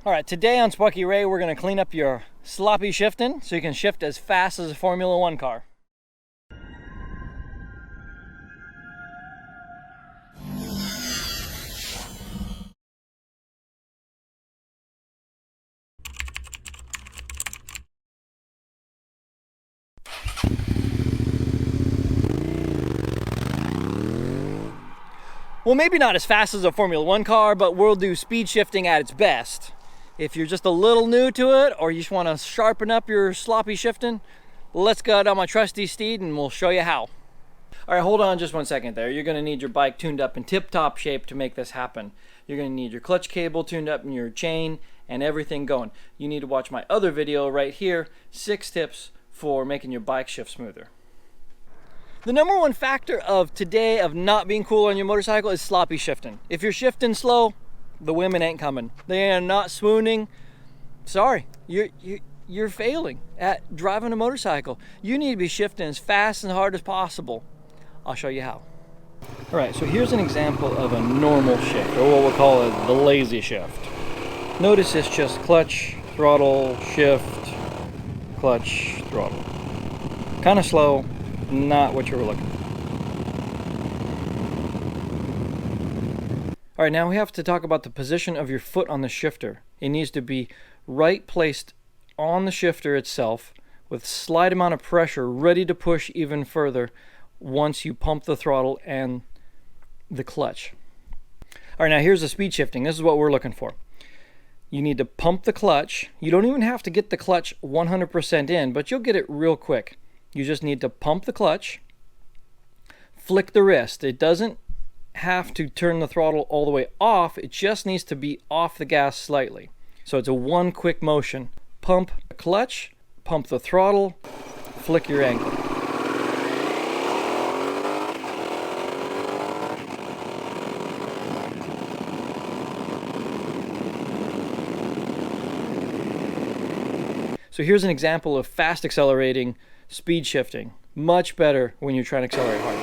All right, today on Sparky Ray, we're gonna clean up your sloppy shifting so you can shift as fast as a Formula One car. Well, maybe not as fast as a Formula One car, but we'll do speed shifting at its best. If you're just a little new to it, or you just want to sharpen up your sloppy shifting, let's go out on my trusty steed and we'll show you how. All right, hold on just 1 second there. You're gonna need your bike tuned up in tip-top shape to make this happen. You're gonna need your clutch cable tuned up in your chain and everything going. You need to watch my other video right here, 6 tips for making your bike shift smoother. The number one factor of today of not being cool on your motorcycle is sloppy shifting. If you're shifting slow, the women ain't coming. They are not swooning. Sorry, you're failing at driving a motorcycle. You need to be shifting as fast and hard as possible. I'll show you how. All right, so here's an example of a normal shift, or what we'll call the lazy shift. Notice it's just clutch, throttle, shift, clutch, throttle. Kind of slow. Not what you were looking for. All right, now we have to talk about the position of your foot on the shifter. It needs to be right placed on the shifter itself with slight amount of pressure, ready to push even further once you pump the throttle and the clutch. All right, now here's the speed shifting. This is what we're looking for. You need to pump the clutch. You don't even have to get the clutch 100% in, but you'll get it real quick. You just need to pump the clutch, flick the wrist. It doesn't have to turn the throttle all the way off. It just needs to be off the gas slightly. So it's a one quick motion. Pump the clutch, pump the throttle, flick your ankle. So here's an example of fast accelerating speed shifting. Much better when you're trying to accelerate hard.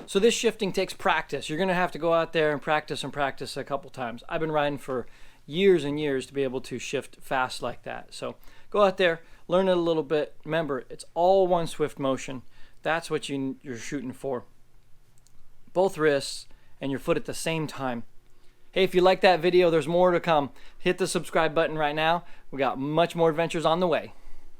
So this shifting takes practice. You're gonna have to go out there and practice a couple times. I've been riding for years and years to be able to shift fast like that. So go out there, learn it a little bit. Remember, it's all one swift motion. That's what you're shooting for. Both wrists and your foot at the same time. Hey, if you like that video, there's more to come. Hit the subscribe button right now. We got much more adventures on the way.